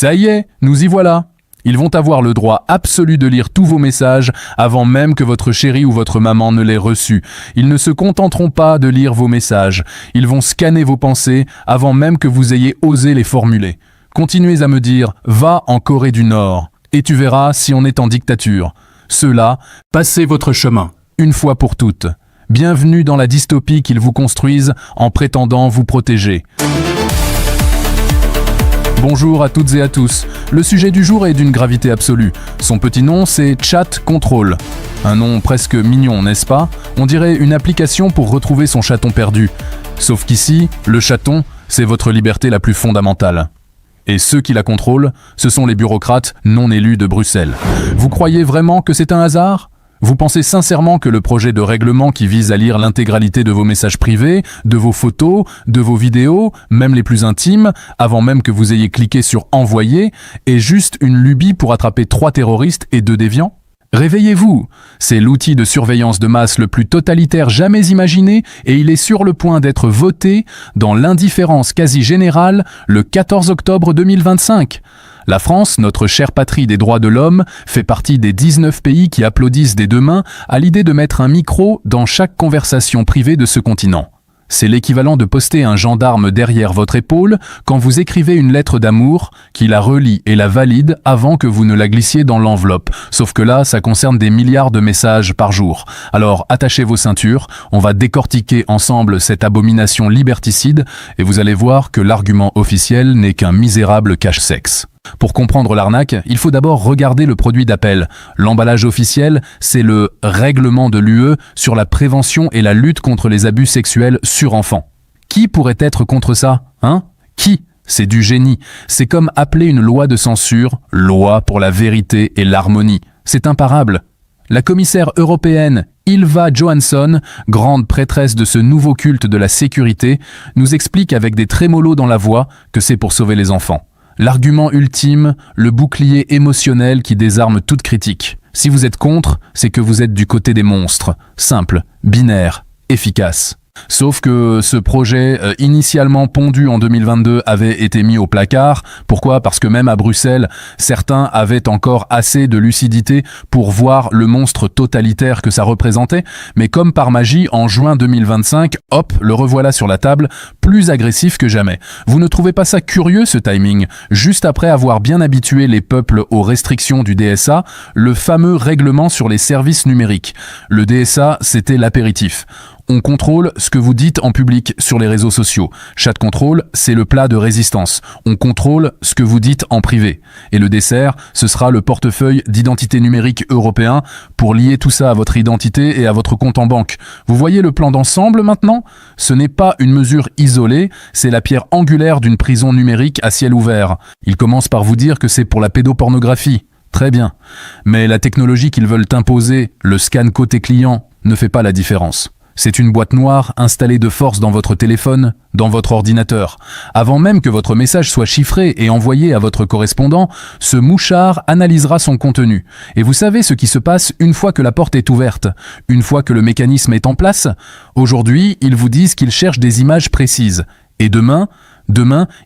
Ça y est, nous y voilà. Ils vont avoir le droit absolu de lire tous vos messages avant même que votre chéri ou votre maman ne l'ait reçu. Ils ne se contenteront pas de lire vos messages. Ils vont scanner vos pensées avant même que vous ayez osé les formuler. Continuez à me dire « va en Corée du Nord » et tu verras si on est en dictature. Ceux-là, passez votre chemin, une fois pour toutes. Bienvenue dans la dystopie qu'ils vous construisent en prétendant vous protéger. Bonjour à toutes et à tous. Le sujet du jour est d'une gravité absolue. Son petit nom, c'est Chat Control. Un nom presque mignon, n'est-ce pas? On dirait une application pour retrouver son chaton perdu. Sauf qu'ici, le chaton, c'est votre liberté la plus fondamentale. Et ceux qui la contrôlent, ce sont les bureaucrates non élus de Bruxelles. Vous croyez vraiment que c'est un hasard ? Vous pensez sincèrement que le projet de règlement qui vise à lire l'intégralité de vos messages privés, de vos photos, de vos vidéos, même les plus intimes, avant même que vous ayez cliqué sur « Envoyer », est juste une lubie pour attraper 3 terroristes et 2 déviants ? Réveillez-vous! C'est l'outil de surveillance de masse le plus totalitaire jamais imaginé et il est sur le point d'être voté dans l'indifférence quasi générale le 14 octobre 2025. La France, notre chère patrie des droits de l'homme, fait partie des 19 pays qui applaudissent des deux mains à l'idée de mettre un micro dans chaque conversation privée de ce continent. C'est l'équivalent de poster un gendarme derrière votre épaule quand vous écrivez une lettre d'amour, qui la relie et la valide avant que vous ne la glissiez dans l'enveloppe. Sauf que là, ça concerne des milliards de messages par jour. Alors attachez vos ceintures, on va décortiquer ensemble cette abomination liberticide et vous allez voir que l'argument officiel n'est qu'un misérable cache-sexe. Pour comprendre l'arnaque, il faut d'abord regarder le produit d'appel. L'emballage officiel, c'est le règlement de l'UE sur la prévention et la lutte contre les abus sexuels sur enfants. Qui pourrait être contre ça, hein? Qui? C'est du génie. C'est comme appeler une loi de censure « loi pour la vérité et l'harmonie ». C'est imparable. La commissaire européenne Ylva Johansson, grande prêtresse de ce nouveau culte de la sécurité, nous explique avec des trémolos dans la voix que c'est pour sauver les enfants. L'argument ultime, le bouclier émotionnel qui désarme toute critique. Si vous êtes contre, c'est que vous êtes du côté des monstres. Simple, binaire, efficace. Sauf que ce projet, initialement pondu en 2022, avait été mis au placard. Pourquoi ? Parce que même à Bruxelles, certains avaient encore assez de lucidité pour voir le monstre totalitaire que ça représentait. Mais comme par magie, en juin 2025, hop, le revoilà sur la table, plus agressif que jamais. Vous ne trouvez pas ça curieux, ce timing ? Juste après avoir bien habitué les peuples aux restrictions du DSA, le fameux règlement sur les services numériques. Le DSA, c'était l'apéritif. On contrôle ce que vous dites en public sur les réseaux sociaux. Chat contrôle, c'est le plat de résistance. On contrôle ce que vous dites en privé. Et le dessert, ce sera le portefeuille d'identité numérique européen pour lier tout ça à votre identité et à votre compte en banque. Vous voyez le plan d'ensemble maintenant ? Ce n'est pas une mesure isolée, c'est la pierre angulaire d'une prison numérique à ciel ouvert. Il commence par vous dire que c'est pour la pédopornographie. Très bien. Mais la technologie qu'ils veulent imposer, le scan côté client, ne fait pas la différence. C'est une boîte noire installée de force dans votre téléphone, dans votre ordinateur. Avant même que votre message soit chiffré et envoyé à votre correspondant, ce mouchard analysera son contenu. Et vous savez ce qui se passe une fois que la porte est ouverte, une fois que le mécanisme est en place? Aujourd'hui, ils vous disent qu'ils cherchent des images précises. Et demain,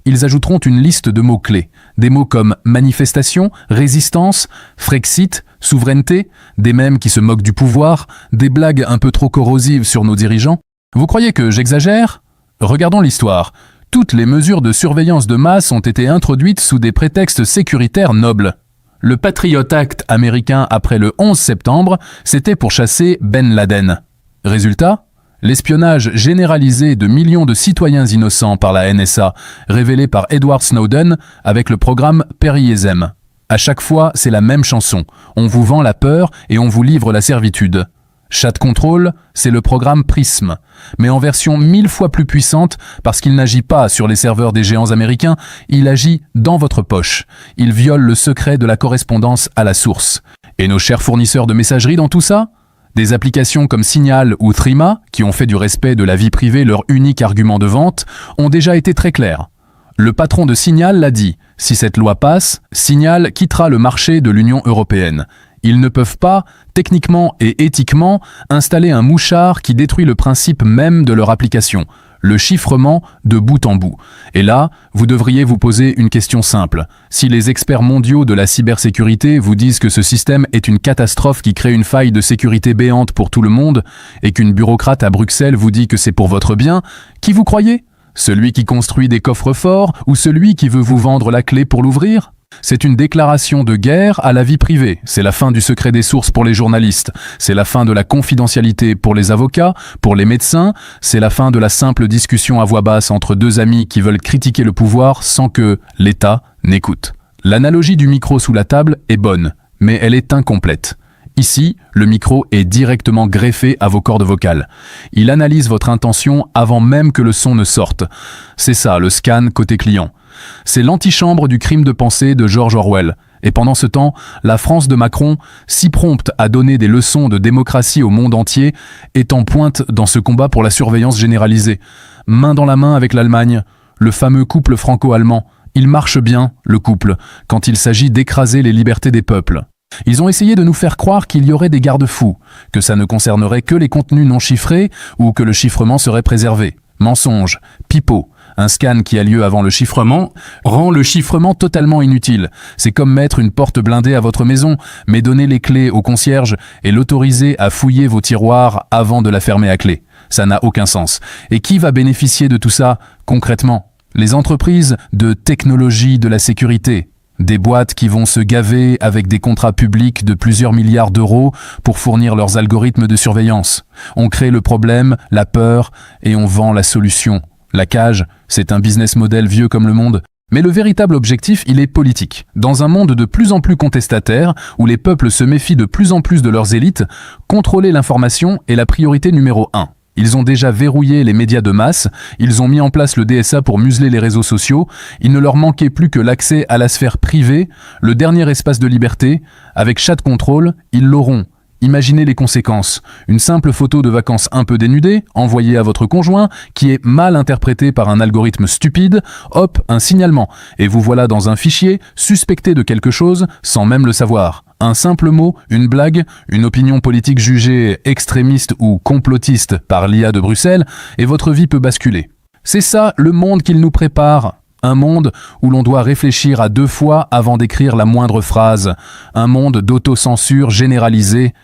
ils ajouteront une liste de mots-clés. Des mots comme manifestation, résistance, Frexit, souveraineté, des mèmes qui se moquent du pouvoir, des blagues un peu trop corrosives sur nos dirigeants. Vous croyez que j'exagère ? Regardons l'histoire. Toutes les mesures de surveillance de masse ont été introduites sous des prétextes sécuritaires nobles. Le Patriot Act américain après le 11 septembre, c'était pour chasser Ben Laden. Résultat ? L'espionnage généralisé de millions de citoyens innocents par la NSA, révélé par Edward Snowden avec le programme Perriezem. À chaque fois, c'est la même chanson. On vous vend la peur et on vous livre la servitude. Chat Control, c'est le programme Prism, mais en version 1000 fois plus puissante parce qu'il n'agit pas sur les serveurs des géants américains, il agit dans votre poche. Il viole le secret de la correspondance à la source. Et nos chers fournisseurs de messagerie dans tout ça ? Des applications comme Signal ou Threema, qui ont fait du respect de la vie privée leur unique argument de vente, ont déjà été très clairs. Le patron de Signal l'a dit, si cette loi passe, Signal quittera le marché de l'Union européenne. Ils ne peuvent pas, techniquement et éthiquement, installer un mouchard qui détruit le principe même de leur application. le chiffrement de bout en bout. Et là, vous devriez vous poser une question simple. Si les experts mondiaux de la cybersécurité vous disent que ce système est une catastrophe qui crée une faille de sécurité béante pour tout le monde, et qu'une bureaucrate à Bruxelles vous dit que c'est pour votre bien, qui vous croyez ? Celui qui construit des coffres forts ou celui qui veut vous vendre la clé pour l'ouvrir ? C'est une déclaration de guerre à la vie privée, c'est la fin du secret des sources pour les journalistes, c'est la fin de la confidentialité pour les avocats, pour les médecins, c'est la fin de la simple discussion à voix basse entre deux amis qui veulent critiquer le pouvoir sans que l'État n'écoute. L'analogie du micro sous la table est bonne, mais elle est incomplète. Ici, le micro est directement greffé à vos cordes vocales. Il analyse votre intention avant même que le son ne sorte. C'est ça, le scan côté client. C'est l'antichambre du crime de pensée de George Orwell. Et pendant ce temps, la France de Macron, si prompte à donner des leçons de démocratie au monde entier, est en pointe dans ce combat pour la surveillance généralisée. Main dans la main avec l'Allemagne, le fameux couple franco-allemand. Il marche bien, le couple, quand il s'agit d'écraser les libertés des peuples. Ils ont essayé de nous faire croire qu'il y aurait des garde-fous, que ça ne concernerait que les contenus non chiffrés ou que le chiffrement serait préservé. Mensonge, pipeau. Un scan qui a lieu avant le chiffrement rend le chiffrement totalement inutile. C'est comme mettre une porte blindée à votre maison, mais donner les clés au concierge et l'autoriser à fouiller vos tiroirs avant de la fermer à clé. Ça n'a aucun sens. Et qui va bénéficier de tout ça concrètement ? Les entreprises de technologie de la sécurité. Des boîtes qui vont se gaver avec des contrats publics de plusieurs milliards d'euros pour fournir leurs algorithmes de surveillance. On crée le problème, la peur, et on vend la solution. La cage, c'est un business model vieux comme le monde. Mais le véritable objectif, il est politique. Dans un monde de plus en plus contestataire, où les peuples se méfient de plus en plus de leurs élites, contrôler l'information est la priorité numéro 1. Ils ont déjà verrouillé les médias de masse, ils ont mis en place le DSA pour museler les réseaux sociaux, il ne leur manquait plus que l'accès à la sphère privée, le dernier espace de liberté. Avec chat contrôle, ils l'auront. Imaginez les conséquences. Une simple photo de vacances un peu dénudée, envoyée à votre conjoint, qui est mal interprétée par un algorithme stupide, hop, un signalement. Et vous voilà dans un fichier, suspecté de quelque chose, sans même le savoir. Un simple mot, une blague, une opinion politique jugée extrémiste ou complotiste par l'IA de Bruxelles, et votre vie peut basculer. C'est ça le monde qu'il nous prépare. Un monde où l'on doit réfléchir à 2 fois avant d'écrire la moindre phrase. Un monde d'autocensure généralisée.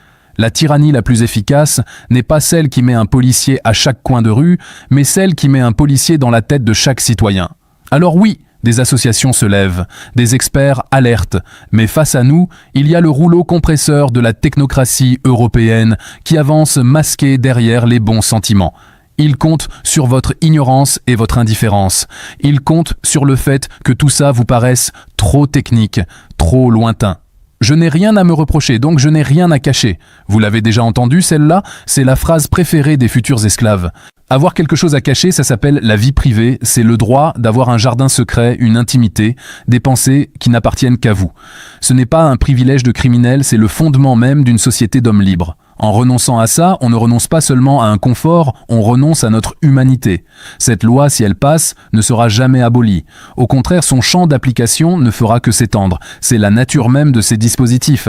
La tyrannie la plus efficace n'est pas celle qui met un policier à chaque coin de rue, mais celle qui met un policier dans la tête de chaque citoyen. Alors oui, des associations se lèvent, des experts alertent, mais face à nous, il y a le rouleau compresseur de la technocratie européenne qui avance masqué derrière les bons sentiments. Il compte sur votre ignorance et votre indifférence. Il compte sur le fait que tout ça vous paraisse trop technique, trop lointain. Je n'ai rien à me reprocher, donc je n'ai rien à cacher. Vous l'avez déjà entendu, celle-là, c'est la phrase préférée des futurs esclaves. Avoir quelque chose à cacher, ça s'appelle la vie privée, c'est le droit d'avoir un jardin secret, une intimité, des pensées qui n'appartiennent qu'à vous. Ce n'est pas un privilège de criminel, c'est le fondement même d'une société d'hommes libres. En renonçant à ça, on ne renonce pas seulement à un confort, on renonce à notre humanité. Cette loi, si elle passe, ne sera jamais abolie. Au contraire, son champ d'application ne fera que s'étendre. C'est la nature même de ces dispositifs.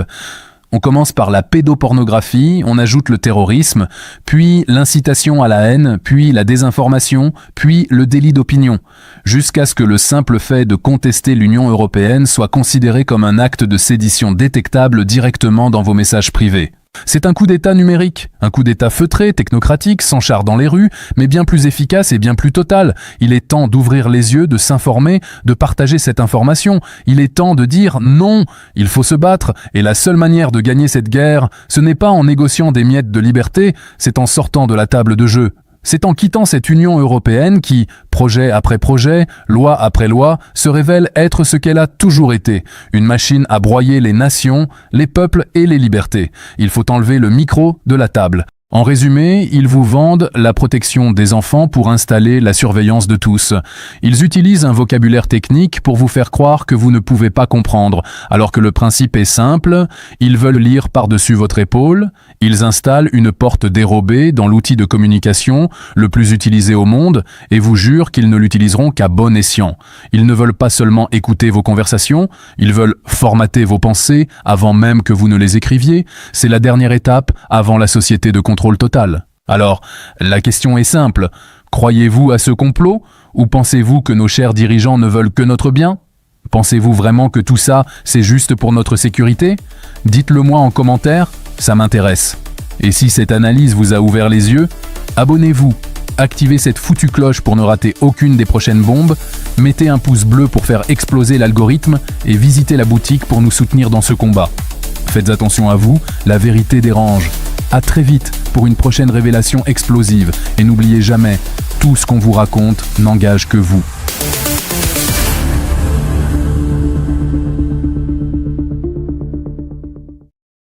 On commence par la pédopornographie, on ajoute le terrorisme, puis l'incitation à la haine, puis la désinformation, puis le délit d'opinion, jusqu'à ce que le simple fait de contester l'Union européenne soit considéré comme un acte de sédition détectable directement dans vos messages privés. C'est un coup d'État numérique, un coup d'État feutré, technocratique, sans char dans les rues, mais bien plus efficace et bien plus total. Il est temps d'ouvrir les yeux, de s'informer, de partager cette information. Il est temps de dire non, il faut se battre, et la seule manière de gagner cette guerre, ce n'est pas en négociant des miettes de liberté, c'est en sortant de la table de jeu. C'est en quittant cette Union européenne qui, projet après projet, loi après loi, se révèle être ce qu'elle a toujours été, une machine à broyer les nations, les peuples et les libertés. Il faut enlever le micro de la table. En résumé, ils vous vendent la protection des enfants pour installer la surveillance de tous. Ils utilisent un vocabulaire technique pour vous faire croire que vous ne pouvez pas comprendre, alors que le principe est simple, ils veulent lire par-dessus votre épaule, ils installent une porte dérobée dans l'outil de communication le plus utilisé au monde et vous jurent qu'ils ne l'utiliseront qu'à bon escient. Ils ne veulent pas seulement écouter vos conversations, ils veulent formater vos pensées avant même que vous ne les écriviez. C'est la dernière étape avant la société de contrôle total. Alors, la question est simple. Croyez-vous à ce complot? Ou pensez-vous que nos chers dirigeants ne veulent que notre bien? Pensez-vous vraiment que tout ça, c'est juste pour notre sécurité? Dites-le moi en commentaire, ça m'intéresse. Et si cette analyse vous a ouvert les yeux, abonnez-vous, activez cette foutue cloche pour ne rater aucune des prochaines bombes, mettez un pouce bleu pour faire exploser l'algorithme et visitez la boutique pour nous soutenir dans ce combat. Faites attention à vous, la vérité dérange. À très vite pour une prochaine révélation explosive et n'oubliez jamais, tout ce qu'on vous raconte n'engage que vous.